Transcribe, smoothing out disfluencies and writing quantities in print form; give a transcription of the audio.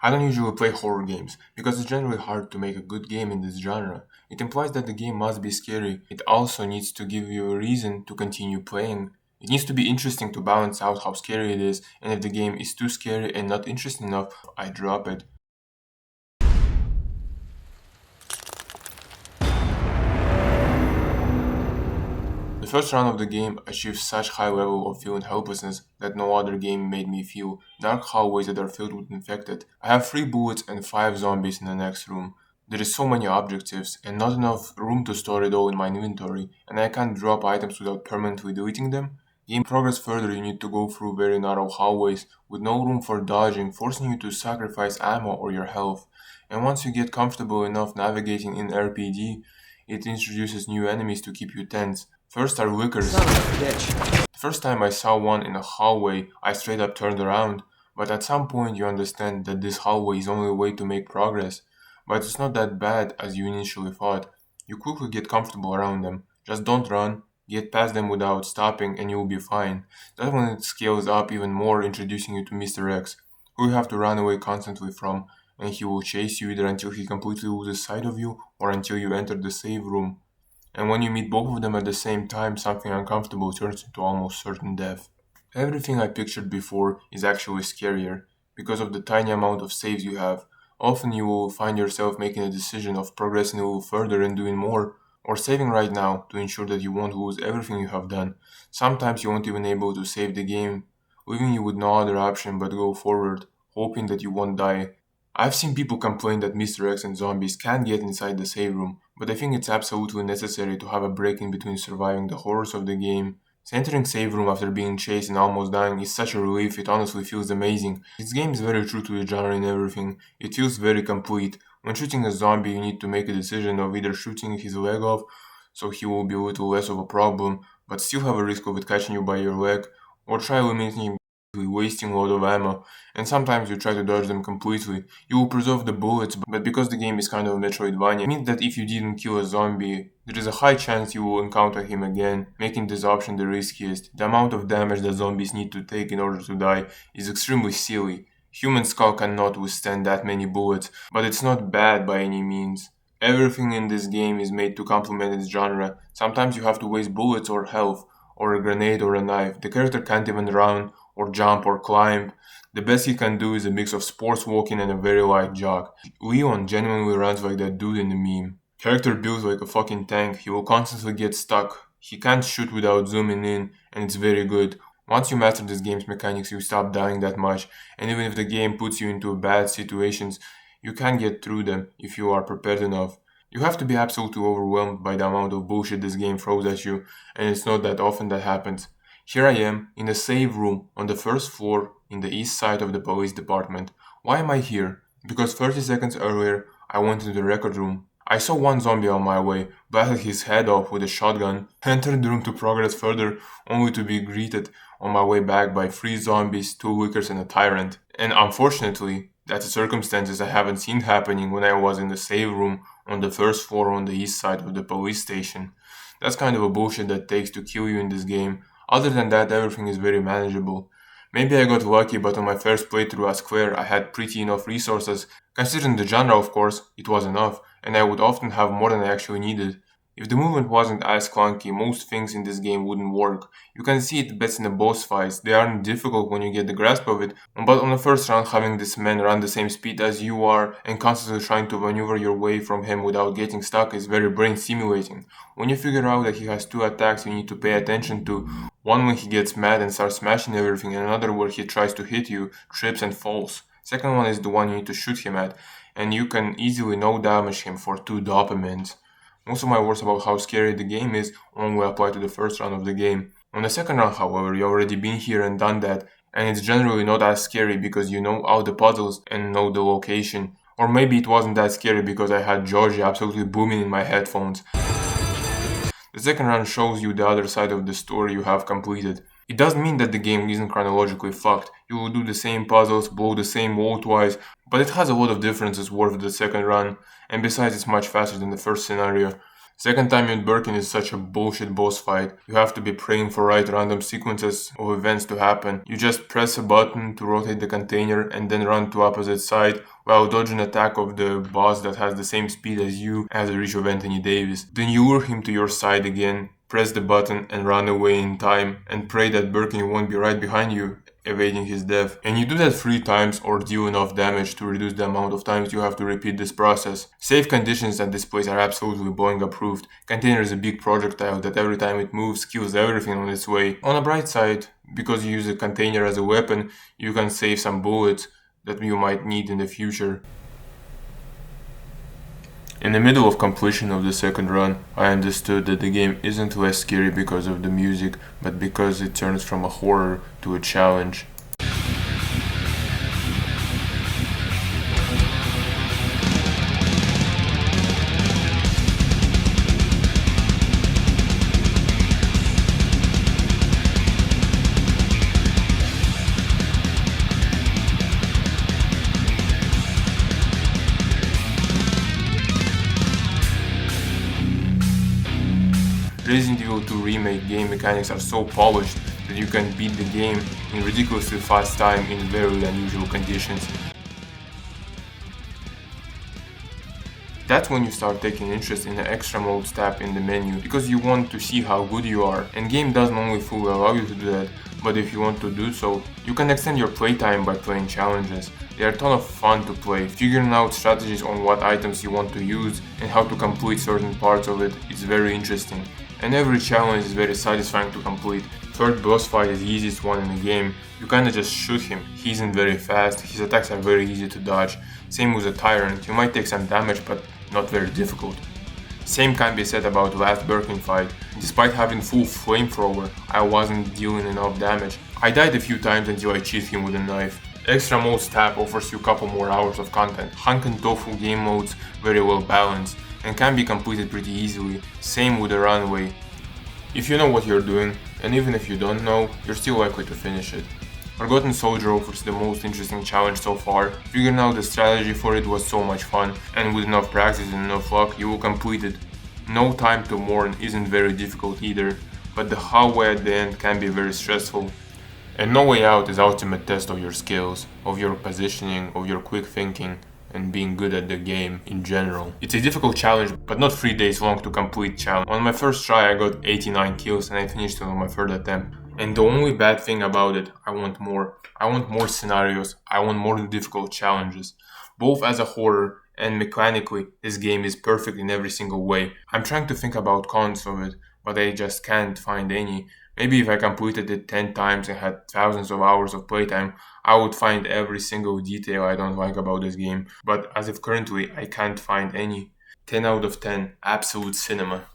I don't usually play horror games because it's generally hard to make a good game in this genre. It implies that the game must be scary. It also needs to give you a reason to continue playing. It needs to be interesting to balance out how scary it is, and if the game is too scary and not interesting enough, I drop it. The first round of the game achieved such high level of feeling helplessness that no other game made me feel. Dark hallways that are filled with infected. I have 3 bullets and 5 zombies in the next room. There is so many objectives and not enough room to store it all in my inventory, and I can't drop items without permanently deleting them. Game progress further, you need to go through very narrow hallways with no room for dodging, forcing you to sacrifice ammo or your health. And once you get comfortable enough navigating in RPG, it introduces new enemies to keep you tense. First are lickers. Son of a bitch. The first time I saw one in a hallway, I straight up turned around. But at some point, you understand that this hallway is only a way to make progress. But it's not that bad as you initially thought. You quickly get comfortable around them. Just don't run, get past them without stopping, and you'll be fine. That's when it scales up even more, introducing you to Mr. X, who you have to run away constantly from, and he will chase you either until he completely loses sight of you or until you enter the save room. And when you meet both of them at the same time, something uncomfortable turns into almost certain death. Everything I pictured before is actually scarier because of the tiny amount of saves you have. Often you will find yourself making a decision of progressing a little further and doing more, or saving right now to ensure that you won't lose everything you have done. Sometimes you won't even able to save the game, leaving you with no other option but go forward, hoping that you won't die. I've seen people complain that Mr. X and zombies can't get inside the save room, but I think it's absolutely necessary to have a break in between surviving the horrors of the game. So entering save room after being chased and almost dying is such a relief, it honestly feels amazing. This game is very true to the genre and everything. It feels very complete. When shooting a zombie, you need to make a decision of either shooting his leg off, so he will be a little less of a problem, but still have a risk of it catching you by your leg, or try eliminating him wasting a lot of ammo, and sometimes you try to dodge them completely. You will preserve the bullets, but because the game is kind of Metroidvania, it means that if you didn't kill a zombie, there is a high chance you will encounter him again, making this option the riskiest. The amount of damage that zombies need to take in order to die is extremely silly. Human skull cannot withstand that many bullets, but it's not bad by any means. Everything in this game is made to complement its genre. Sometimes you have to waste bullets or health, or a grenade or a knife. The character can't even run, or jump, or climb. The best he can do is a mix of sports walking and a very light jog. Leon genuinely runs like that dude in the meme. Character builds like a fucking tank. He will constantly get stuck. He can't shoot without zooming in, and it's very good. Once you master this game's mechanics, you stop dying that much, and even if the game puts you into bad situations, you can get through them if you are prepared enough. You have to be absolutely overwhelmed by the amount of bullshit this game throws at you, and it's not that often that happens. Here I am, in the save room, on the first floor, in the east side of the police department. Why am I here? Because 30 seconds earlier, I went into the record room. I saw one zombie on my way, blasted his head off with a shotgun, entered the room to progress further, only to be greeted on my way back by 3 zombies, 2 lickers, and a tyrant. And unfortunately, that's the circumstances I haven't seen happening when I was in the save room on the first floor on the east side of the police station. That's kind of a bullshit that takes to kill you in this game. Other than that, everything is very manageable. Maybe I got lucky, but on my first playthrough as Claire, I had pretty enough resources. Considering the genre, of course, it was enough, and I would often have more than I actually needed. If the movement wasn't as clunky, most things in this game wouldn't work. You can see it best in the boss fights. They aren't difficult when you get the grasp of it, but on the first round, having this man run the same speed as you are and constantly trying to maneuver your way from him without getting stuck is very brain stimulating. When you figure out that he has 2 attacks you need to pay attention to, one when he gets mad and starts smashing everything, and another where he tries to hit you, trips and falls. Second one is the one you need to shoot him at, and you can easily no damage him for 2 dopamines. Most of my words about how scary the game is only apply to the first round of the game. On the second round, however, you already been here and done that, and it's generally not as scary because you know all the puzzles and know the location. Or maybe it wasn't that scary because I had Georgia absolutely booming in my headphones. The second round shows you the other side of the story you have completed. It doesn't mean that the game isn't chronologically fucked. You will do the same puzzles, blow the same wall twice, but it has a lot of differences worth the second run, and besides it's much faster than the first scenario. Second time in Birkin is such a bullshit boss fight. You have to be praying for right random sequences of events to happen. You just press a button to rotate the container and then run to opposite side while dodging attack of the boss that has the same speed as you as the reach of Anthony Davis. Then you lure him to your side again, press the button and run away in time and pray that Birkin won't be right behind you, evading his death. And you do that 3 times or deal enough damage to reduce the amount of times you have to repeat this process. Safe conditions at this place are absolutely blowing approved. Container is a big projectile that every time it moves kills everything on its way. On a bright side, because you use a container as a weapon, you can save some bullets that you might need in the future. In the middle of completion of the second run, I understood that the game isn't less scary because of the music, but because it turns from a horror to a challenge. Resident Evil 2 Remake game mechanics are so polished that you can beat the game in ridiculously fast time in very unusual conditions. That's when you start taking interest in the extra modes tab in the menu, because you want to see how good you are, and game doesn't only fully allow you to do that, but if you want to do so, you can extend your playtime by playing challenges. They are a ton of fun to play. Figuring out strategies on what items you want to use and how to complete certain parts of it is very interesting. And every challenge is very satisfying to complete. Third boss fight is the easiest one in the game. You kinda just shoot him. He isn't very fast, his attacks are very easy to dodge. Same with the Tyrant, you might take some damage but not very difficult. Same can be said about last Birkin fight. Despite having full flamethrower, I wasn't dealing enough damage. I died a few times until I cheated him with a knife. Extra modes tab offers you a couple more hours of content. Hunk and Tofu game modes very well balanced and can be completed pretty easily. Same with the runway. If you know what you're doing, and even if you don't know, you're still likely to finish it. Forgotten Soldier offers the most interesting challenge so far. Figuring out the strategy for it was so much fun, and with enough practice and enough luck, you will complete it. No Time to Mourn isn't very difficult either, but the hallway at the end can be very stressful. And No Way Out is ultimate test of your skills, of your positioning, of your quick thinking, and being good at the game in general. It's a difficult challenge, but not 3 days long to complete challenge. On my first try I got 89 kills and I finished it on my third attempt. And the only bad thing about it, I want more. I want more scenarios, I want more difficult challenges. Both as a horror and mechanically, this game is perfect in every single way. I'm trying to think about cons of it, but I just can't find any. Maybe if I completed it 10 times and had thousands of hours of playtime, I would find every single detail I don't like about this game. But as of currently, I can't find any. 10 out of 10, absolute cinema.